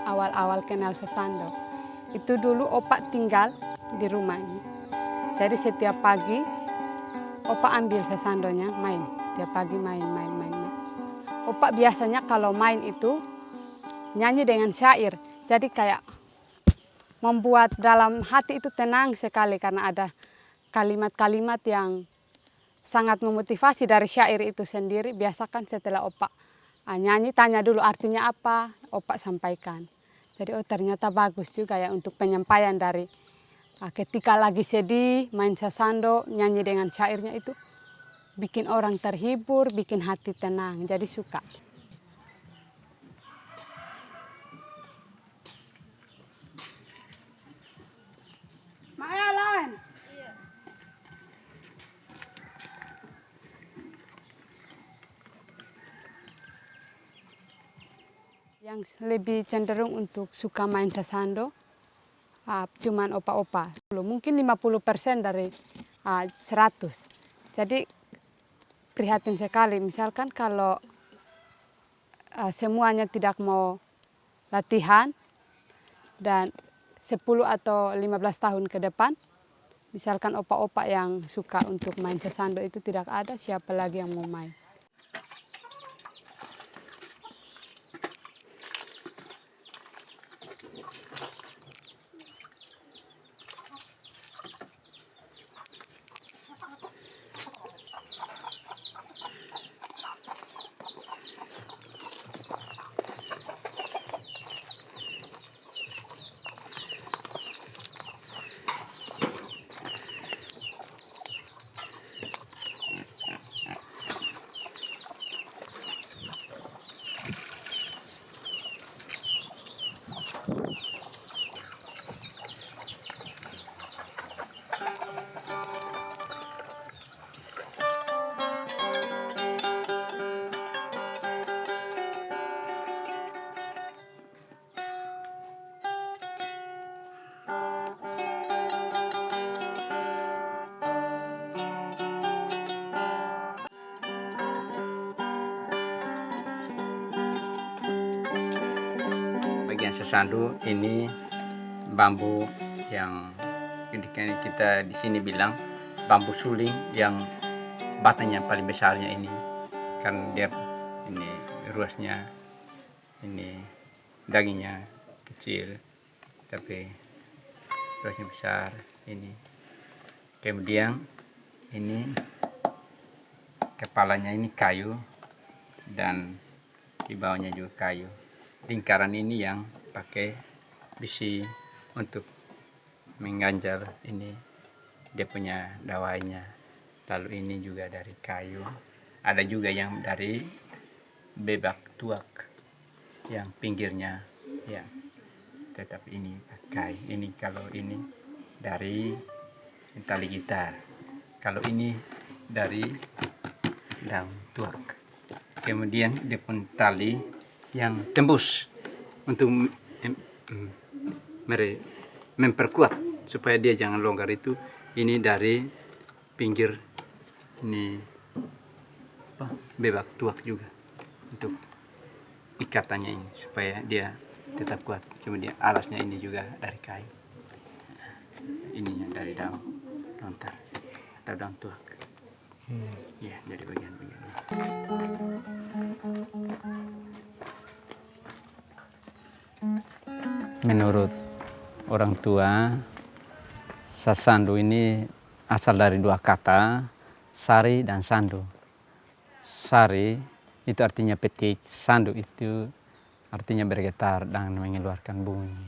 awal-awal kenal Sasando. Itu dulu opa tinggal di rumah ini. Jadi setiap pagi opa ambil Sasandonya main. Tiap pagi main. Opa biasanya kalau main itu nyanyi dengan syair. Jadi kayak membuat dalam hati itu tenang sekali karena ada kalimat-kalimat yang sangat memotivasi dari syair itu sendiri. Biasakan setelah opa nyanyi tanya dulu artinya apa, opa sampaikan. Jadi ternyata bagus juga ya untuk penyampaian dari ketika lagi sedih main Sasando nyanyi dengan syairnya itu bikin orang terhibur, bikin hati tenang. Jadi suka. Maya lain. Yang lebih cenderung untuk suka main Sasando cuman opa-opa. Mungkin 50% dari 100. Jadi prihatin sekali. Misalkan kalau semuanya tidak mau latihan dan 10 atau 15 tahun ke depan, misalkan opa-opa yang suka untuk main Sasando itu tidak ada, siapa lagi yang mau main? Bagian Sasando ini bambu yang kita di sini bilang bambu suling yang batangnya paling besarnya ini kan dia ini ruasnya ini dagingnya kecil tapi ruasnya besar ini. Kemudian ini kepalanya ini kayu dan di bawahnya juga kayu. Lingkaran ini yang pakai besi untuk mengganjal ini dia punya dawainya. Lalu ini juga dari kayu. Ada juga yang dari bebak tuak yang pinggirnya ya. Tetapi ini pakai ini kalau ini dari tali gitar. Kalau ini dari daun tuak. Kemudian dia pun tali yang tembus untuk memperkuat supaya dia jangan longgar itu ini dari pinggir ini bebak tuak juga untuk ikatannya ini supaya dia tetap kuat. Kemudian alasnya ini juga dari kayu, ininya dari daun lontar atau daun tuak. Ya dari bagian-bagian ini. Menurut orang tua, Sasando ini asal dari dua kata, sari dan sando. Sari itu artinya petik, sando itu artinya bergetar dan mengeluarkan bunyi.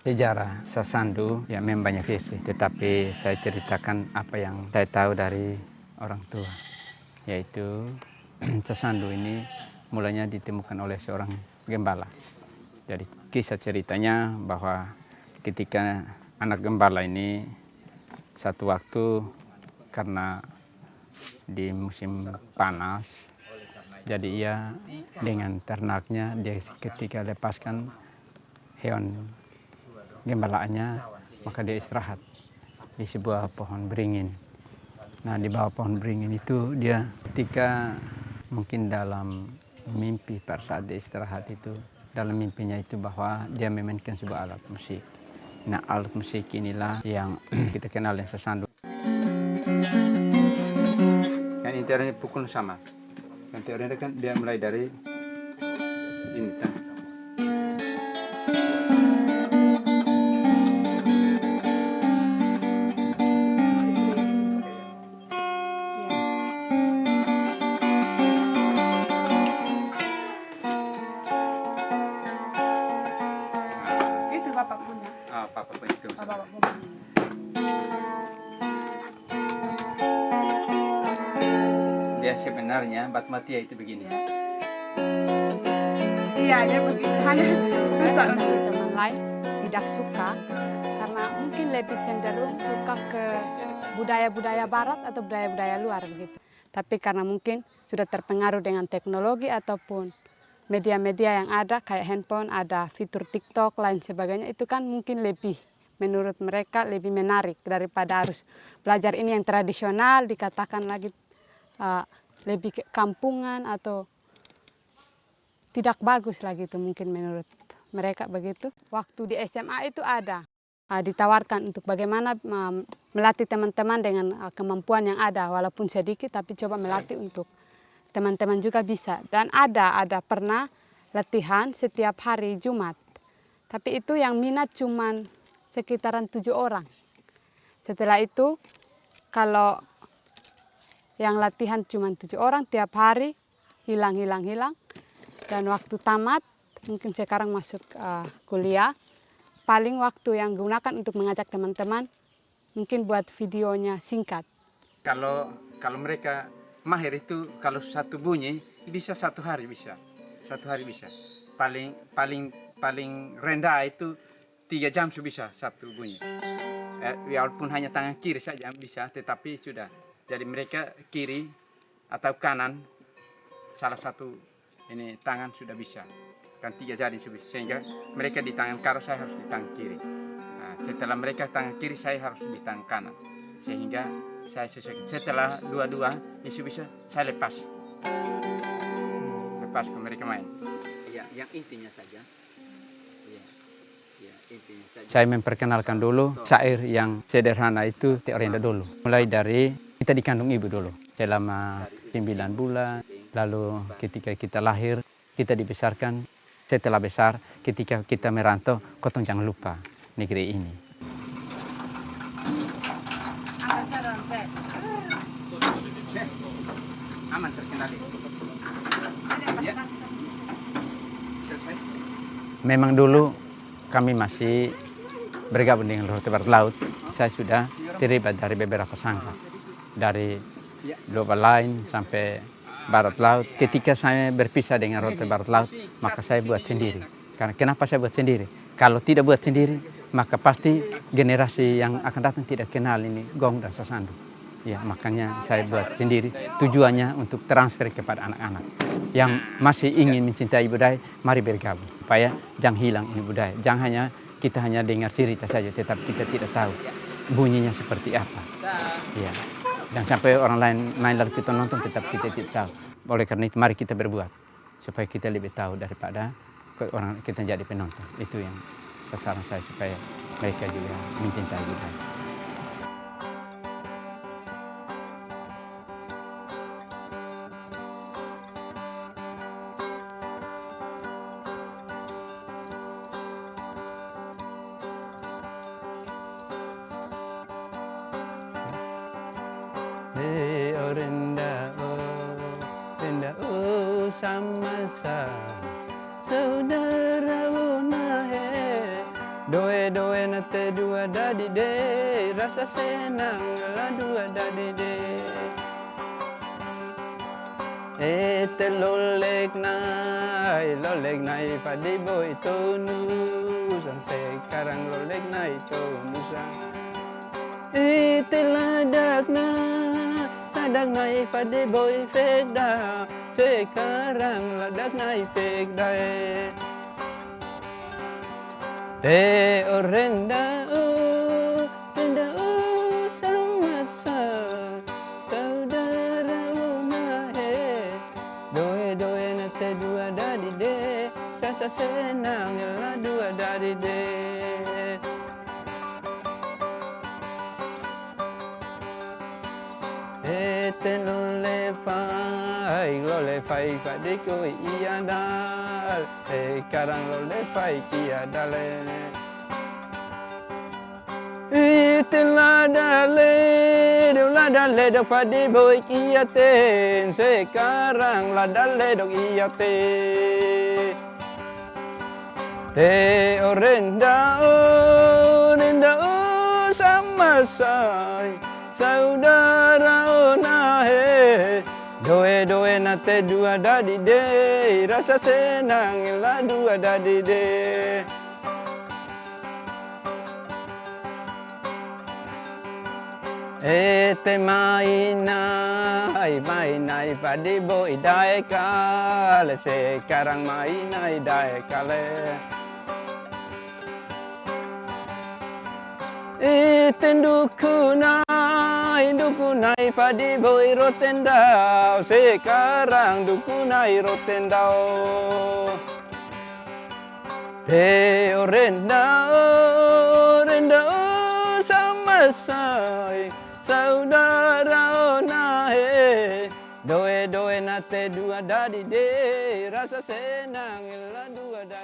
Sejarah Sasando ya memang banyak sisi, tetapi saya ceritakan apa yang saya tahu dari orang tua, yaitu Sasando ini mulanya ditemukan oleh seorang gembala. Jadi kisah ceritanya bahwa ketika anak gembala ini satu waktu karena di musim panas, jadi ia dengan ternaknya dia ketika lepaskan hewan gembalaannya maka dia istirahat di sebuah pohon beringin. Nah di bawah pohon beringin itu dia ketika mungkin dalam mimpi pada saat dia istirahat itu dalam mimpinya itu bahwa dia memainkan sebuah alat musik. Nah, alat musik inilah yang kita kenal dengan sasando. Yang intinya pukul sama. Yang teorinya kan dia mulai dari ini kan. Itu bapak punya. Apa itu? Bapak punya. Dia sebenarnya Batmatia itu begini. Iya, dia begitu. Hanya susah untuk teman lain tidak suka karena mungkin lebih cenderung suka ke budaya-budaya barat atau budaya-budaya luar begitu. Tapi karena mungkin sudah terpengaruh dengan teknologi ataupun media-media yang ada kayak handphone, ada fitur TikTok, lain sebagainya, itu kan mungkin lebih menurut mereka lebih menarik daripada harus belajar ini yang tradisional, dikatakan lagi lebih ke kampungan atau tidak bagus lagi itu mungkin menurut mereka begitu. Waktu di SMA itu ada ditawarkan untuk bagaimana melatih teman-teman dengan kemampuan yang ada walaupun sedikit tapi coba melatih untuk teman-teman juga bisa. Dan ada pernah latihan setiap hari Jumat. Tapi itu yang minat cuman sekitaran 7 orang. Setelah itu kalau yang latihan cuma 7 orang tiap hari hilang. Dan waktu tamat mungkin sekarang masuk kuliah. Paling waktu yang gunakan untuk mengajak teman-teman mungkin buat videonya singkat. Kalau mereka mahir itu kalau satu bunyi bisa 1 hari bisa. 1 hari bisa. Paling rendah itu 3 jam sudah bisa 1 bunyi. Walaupun hanya tangan kiri saja bisa, tetapi sudah. Jadi mereka kiri atau kanan salah satu ini tangan sudah bisa. Kan 3 jari sudah bisa. Sehingga mereka di tangan kanan, saya harus di tangan kiri. Nah, setelah mereka tangan kiri, saya harus di tangan kanan. Sehingga saya sesuai. Setelah dua-dua isu bisa, saya lepas ke mereka main. Ya, yang intinya saja. Ya, intinya saja. Saya memperkenalkan dulu syair yang sederhana itu teori dulu. Mulai dari kita dikandung ibu dulu selama 9 bulan. Lalu ketika kita lahir, kita dibesarkan. Setelah besar, ketika kita merantau, kotong jangan lupa negeri ini. Aman terkendali. Ya. Memang dulu kami masih bergabung dengan Rute Barat Laut. Saya sudah terlibat dari beberapa sangga. Dari Global Line sampai Barat Laut. Ketika saya berpisah dengan Rute Barat Laut, maka saya buat sendiri. Karena kenapa saya buat sendiri? Kalau tidak buat sendiri, maka pasti generasi yang akan datang tidak kenal ini gong dan sasando. Ya, makanya saya buat sendiri. Tujuannya untuk transfer kepada anak-anak yang masih ingin mencintai budaya, mari bergabung supaya jangan hilang ini budaya. Jangan kita hanya dengar cerita saja, tetapi kita tidak tahu bunyinya seperti apa. Ya. Dan sampai orang lain main lalu kita nonton, tetap kita tidak tahu. Oleh karena itu mari kita berbuat supaya kita lebih tahu daripada orang kita jadi penonton. Itu yang sasaran saya supaya mereka juga mencintai budaya. Sama-sama saudara unahe doe nate dua dadi de rasa senang lah dua dadi de lolek nai padi boy tonu sekarang lolek nai tonu ladak nai padi boy feda sekarang ladak naik pekda orenda sama saudara unahe doe nate dua dadi de rasa senang lah dua dari de. Ten lo le fai pada koi iya dal. Sekarang lo le fai kia dale. Ten la dale dok pada boy kia ten. Sekarang la dale dok iya te. Te orenda sama say. Saudara onahe doe nate dua dadi de rasa senang lah dua dadi de. Te mainai padi boy dae kale sekarang mainai dae kale. Iten dukunai padi boy rotendau sekarang dukunai rotendau. Te rendau sama say saudara onahe doe nate dua dadi de rasa senang lah dua dadi.